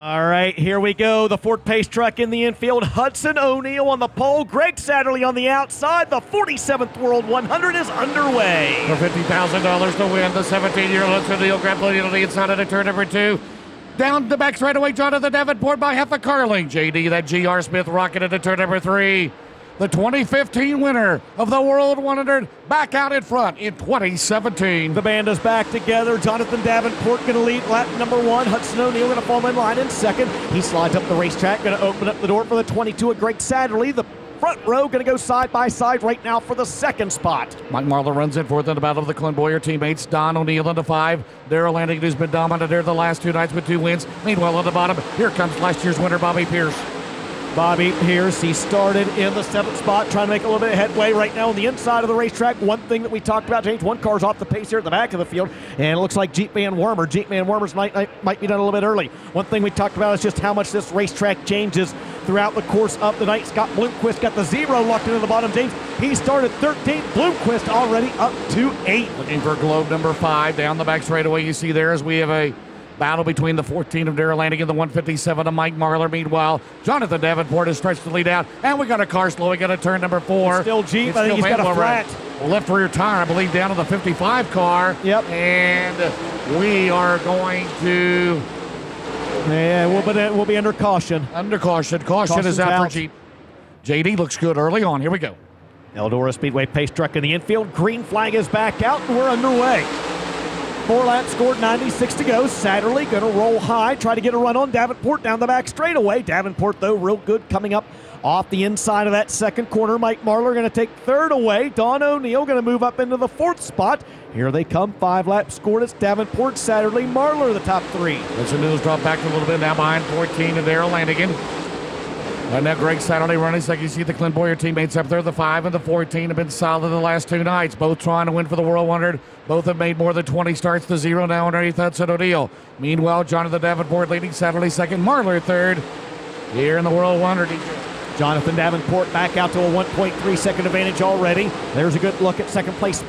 All right, here we go. The Ford Pace truck in the infield. Hudson O'Neal on the pole. Greg Satterley on the outside. The 47th World 100 is underway. For $50,000 to win, the 17-year-old Hudson O'Neal grabbed lead on the inside of the turn number 2. Down the back straightaway, Jonathan Davenport by half a car length. JD, that GR Smith rocket into turn number 3. The 2015 winner of the World 100 back out in front in 2017. The band is back together. Jonathan Davenport going to lead lap number 1. Hudson O'Neal going to fall in line in second. He slides up the racetrack, going to open up the door for the 22 of Greg Satterley. The front row going to go side by side right now for the second spot. Mike Marlar runs in fourth in the battle of the Clint Boyer teammates. Don O'Neal into 5. Darrell Lanning, who's been dominant there the last 2 nights with 2 wins. Meanwhile, on the bottom, here comes last year's winner, Bobby Pierce. Bobby Pierce, he started in the 7th spot, trying to make a little bit of headway right now on the inside of the racetrack. One thing that we talked about, James, one car's off the pace here at the back of the field, and it looks like Jeep Van Wormer's might be done a little bit early. One thing we talked about is just how much this racetrack changes throughout the course of the night. Scott Bloomquist got the 0 locked into the bottom, James. He started 13th. Bloomquist already up to 8. Looking for globe number 5 down the back straightaway. You see there as we have a battle between the 14 of Darrell Lanning and the 157 of Mike Marlar. Meanwhile, Jonathan Davenport has stretched the lead out, and we got a car slowing at a turn number 4. It's still Jeep. I think he's got a flat. Left rear tire, I believe, down to the 55 car. Yep. And we are going to... Yeah, we'll be under caution. Under caution. Caution is out for Jeep. JD looks good early on. Here we go. Eldora Speedway Pace truck in the infield. Green flag is back out, and we're underway. 4 laps scored, 96 to go. Satterley going to roll high, try to get a run on Davenport down the back straightaway. Davenport, though, real good coming up off the inside of that second corner. Mike Marlar going to take 3rd away. Don O'Neal going to move up into the 4th spot. Here they come, 5 laps scored. It's Davenport, Satterley, Marlar, the top 3. Hudson O'Neal's dropped back a little bit now behind 14 to Darrell Lanning. Right now, Greg Satterley running second. You see the Clint Boyer teammates up there. The 5 and the 14 have been solid the last 2 nights, both trying to win for the World 100. Both have made more than 20 starts. The 0 now underneath Hudson O'Neal. Meanwhile, Jonathan Davenport leading Satterley second, Marlar 3rd here in the World 100. Jonathan Davenport back out to a 1.3 second advantage already. There's a good look at second place.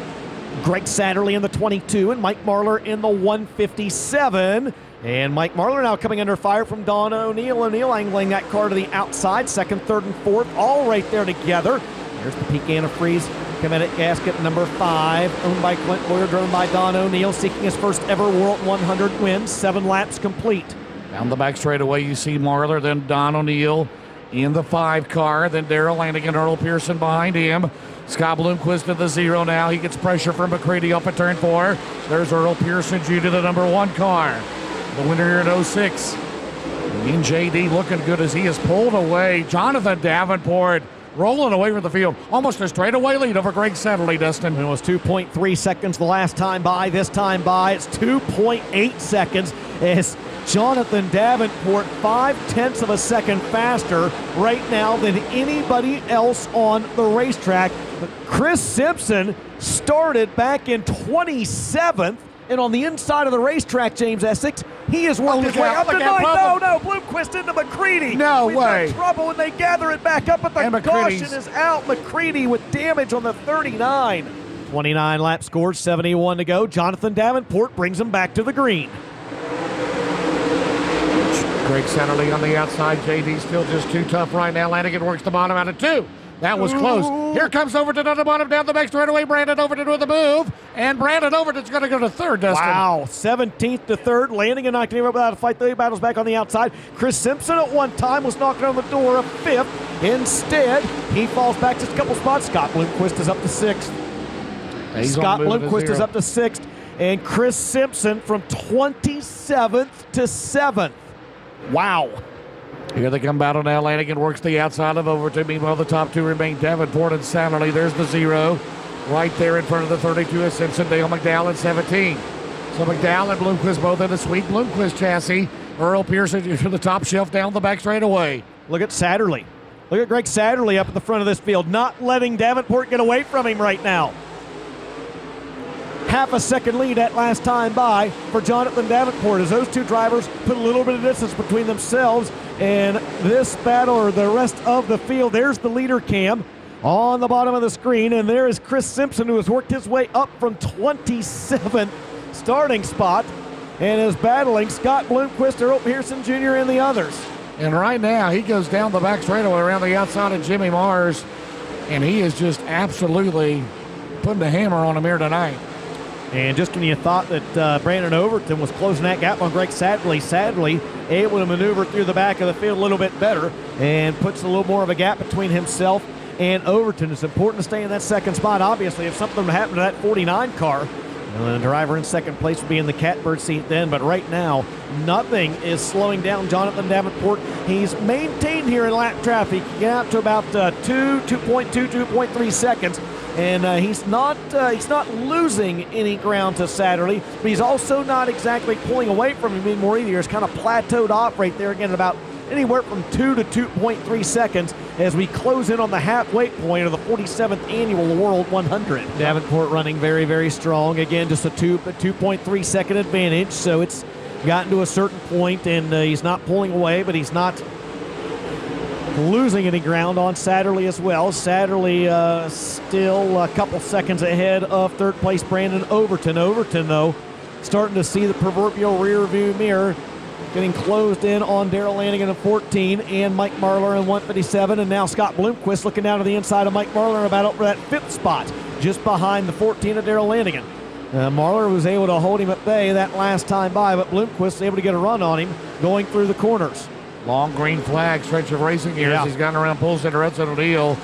Greg Satterley in the 22 and Mike Marlar in the 157. And Mike Marlar now coming under fire from Don O'Neal. O'Neal angling that car to the outside. 2nd, 3rd, and 4th, all right there together. There's the peak antifreeze Cometic gasket number 5, owned by Clint Boyer, driven by Don O'Neal, seeking his first ever World 100 win. 7 laps complete. Down the back straightaway, you see Marlar, then Don O'Neal in the 5 car, then Darrell Lanning and Earl Pearson behind him. Scott Bloomquist in the 0 now. He gets pressure from McCready off at turn 4. There's Earl Pearson Jr., the number 1 car. The winner here in 06. And JD looking good as he is pulled away. Jonathan Davenport rolling away from the field. Almost a straightaway lead over Greg Satterley, Dustin. It was 2.3 seconds the last time by. This time by, it's 2.8 seconds as Jonathan Davenport 0.5 of a second faster right now than anybody else on the racetrack. But Chris Simpson started back in 27th. And on the inside of the racetrack, James Essex, he is working his way up to 9th. No, Bloomquist into McCready. No way. Got trouble when they gather it back up, but the caution is out. McCready with damage on the 39. 29 laps scored, 71 to go. Jonathan Davenport brings him back to the green. Greg Satterley on the outside. JD still just too tough right now. Lanigan works the bottom out of 2. That was close. Here comes Overton on the bottom, down the back straightaway. Brandon Overton with the move. And Brandon Overton's going to go to 3rd, Dustin. Wow, 17th to 3rd. Landing and not getting up without a fight. The battles back on the outside. Chris Simpson at one time was knocking on the door of 5th. Instead, he falls back just a couple spots. Scott Bloomquist is up to 6th. Scott Bloomquist is up to 6th. And Chris Simpson from 27th to 7th. Wow. Here they come battle now. Lanigan works the outside of Overton. Meanwhile, the top 2 remain Davenport and Satterley. There's the 0. Right there in front of the 32 is Simpson. Dale McDowell at 17. So McDowell and Bloomquist both in the sweet Bloomquist chassis. Earl Pearson to the top shelf down the back straightaway. Look at Satterley. Look at Greg Satterley up at the front of this field, not letting Davenport get away from him right now. 0.5 second lead at last time by for Jonathan Davenport as those 2 drivers put a little bit of distance between themselves and this battle or the rest of the field. There's the leader cam on the bottom of the screen, and there is Chris Simpson, who has worked his way up from 27th starting spot and is battling Scott Bloomquist, Earl Pearson Jr., and the others. And right now, he goes down the back straightaway around the outside of Jimmy Mars, and he is just absolutely putting the hammer on him here tonight. And just when you thought that Brandon Overton was closing that gap on Greg Sadley able to maneuver through the back of the field a little bit better and puts a little more of a gap between himself and Overton. It's important to stay in that second spot. Obviously, if something happened to that 49 car, the driver in second place would be in the catbird seat then. But right now, nothing is slowing down Jonathan Davenport. He's maintained here in lap traffic. He got out to about 2.3 seconds. And he's not losing any ground to Satterley, but he's also not exactly pulling away from him anymore either. He's kind of plateaued off right there again at about anywhere from 2 to 2.3 seconds as we close in on the halfway point of the 47th Annual World 100. Davenport running very, very strong. Again, just a 2.3 second advantage, so it's gotten to a certain point, and he's not pulling away, but he's not losing any ground on Satterley as well. Satterley still a couple seconds ahead of third place Brandon Overton. Overton, though, starting to see the proverbial rear view mirror, getting closed in on Darrell Lanigan in 14 and Mike Marlar in 157. And now Scott Bloomquist looking down to the inside of Mike Marlar about over that fifth spot, just behind the 14 of Darrell Lanigan. Marlar was able to hold him at bay that last time by, but Bloomquist was able to get a run on him going through the corners. Long green flag, stretch of racing gears. Yeah. He's gotten around pulls into Red O'Neill.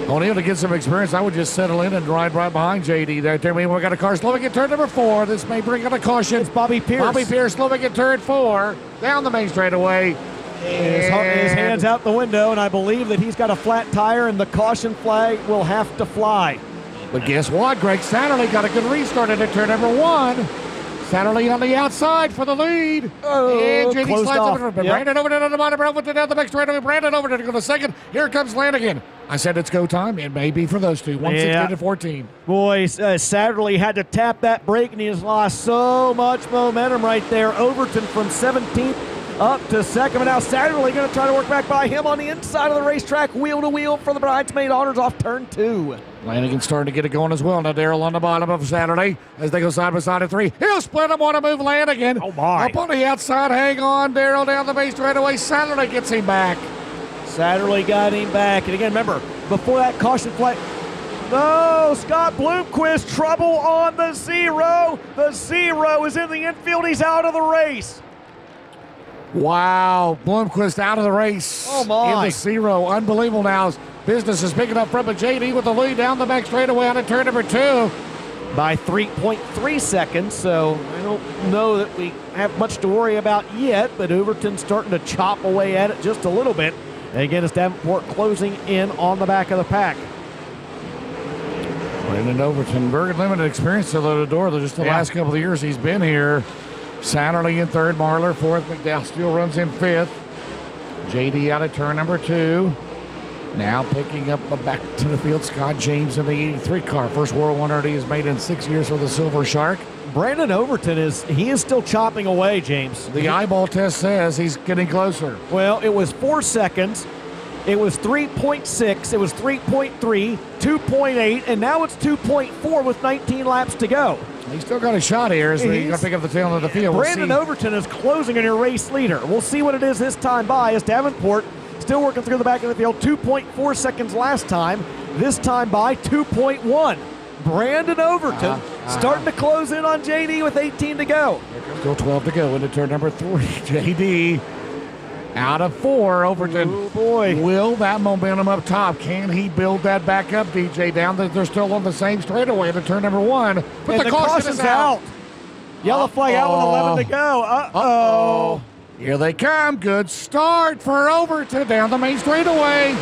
O'Neill to get some experience. I would just settle in and ride right behind JD there. We got a car slowing at turn number 4. This may bring out a caution. It's Bobby Pierce. Bobby Pierce slowing at turn 4. Down the main straightaway. His hands out the window, and I believe that he's got a flat tire, and the caution flag will have to fly. But guess what? Greg Satterley got a good restart at turn number 1. Satterley on the outside for the lead. Oh, and JD closed slides off. over. Brandon Overton on the bottom, Overton down the back straightaway. Brandon Overton to go to second. Here comes Lanigan. I said it's go time. It may be for those two. 116 to 14. Boy, Satterley had to tap that brake, and he has lost so much momentum right there. Overton from 17th up to second. But now Satterley going to try to work back by him on the inside of the racetrack, wheel to wheel for the bridesmaid honors off turn 2. Lanigan starting to get it going as well. Now Darrell on the bottom of Satterley as they go side by side at 3. He'll split him, want to move Lanigan. Oh, my. Up on the outside, hang on. Darrell down the base straightaway. Satterley gets him back. Satterley got him back. And again, remember, before that caution flag, no, Scott Bloomquist, trouble on the 0. The 0 is in the infield. He's out of the race. Wow, Bloomquist out of the race. Oh, my. In the 0. Unbelievable now. Business is picking up from JD with the lead down the back straightaway on a turn number 2. By 3.3 seconds, so I don't know that we have much to worry about yet, but Overton's starting to chop away at it just a little bit. And again, it's Davenport closing in on the back of the pack. Brandon Overton, very limited experience to Eldora. Just the last couple of years he's been here. Satterley in third, Marlar fourth, McDowell still runs in fifth. JD out of turn number 2. Now picking up back to the field, Scott James in the 83 car. First World 100 he has made in 6 years for the Silver Shark. Brandon Overton is still chopping away, James. The eyeball test says he's getting closer. Well, it was 4 seconds. It was 3.6. It was 3.3, 2.8, and now it's 2.4 with 19 laps to go. He's still got a shot here as we pick up the tail of the field. Brandon Overton is closing on your race leader. We'll see what it is this time by as Davenport still working through the back of the field. 2.4 seconds last time. This time by 2.1. Brandon Overton starting to close in on JD with 18 to go. Still 12 to go into turn number 3. JD out of 4. Overton. Oh, boy. Will that momentum up top, can he build that back up, DJ? Down that they're still on the same straightaway into turn number 1. But the caution is out. Yellow flag out with 11 to go. Uh-oh. Here they come. Good start for Overton down the main straightaway.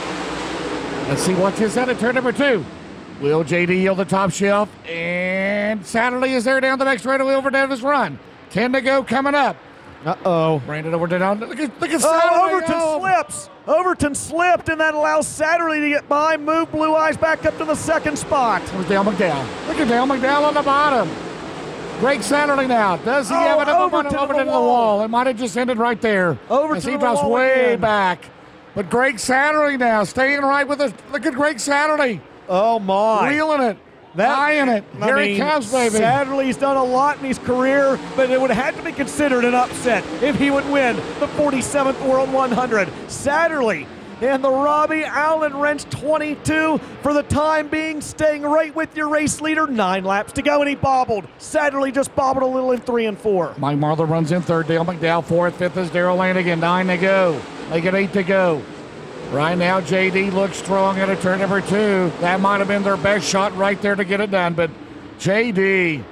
Let's see what this at turn number 2. Will JD yield the top shelf? And Satterley is there down the back straightaway over down his run. 10 to go coming up. Uh-oh. Brandon Overton down. Look at Satterley. Overton slips. Overton slipped, and that allows Satterley to get by, move Blue Eyes back up to the second spot. There's Dale McDowell. Look at Dale McDowell on the bottom. Greg Satterley now. Does he have it up over to the wall? It might have just ended right there. Over as to he the drops wall way again. back. But Greg Satterley now staying right with us. Look at Greg Satterley. Oh, my. Reeling it. Eyeing it. Here he comes, baby. Satterley's done a lot in his career, but it would have had to be considered an upset if he would win the 47th World 100. Satterley and the Robbie Allen wrench 22 for the time being, staying right with your race leader. 9 laps to go, and he bobbled. Satterley just bobbled a little in 3 and 4. Mike Marlar runs in third. Dale McDowell fourth. Fifth is Darrell Lanigan. 9 to go. Make it 8 to go. Right now, JD looks strong at a turn number 2. That might have been their best shot right there to get it done, but JD,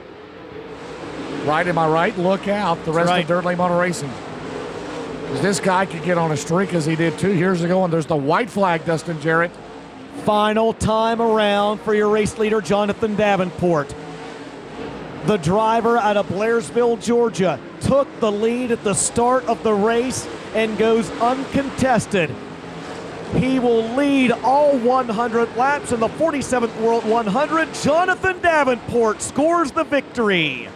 right, am I right? Look out, the rest of Dirt Late Model Racing. This guy could get on a streak as he did 2 years ago, and there's the white flag, Dustin Jarrett. Final time around for your race leader, Jonathan Davenport. The driver out of Blairsville, Georgia, took the lead at the start of the race and goes uncontested. He will lead all 100 laps in the 47th World 100. Jonathan Davenport scores the victory.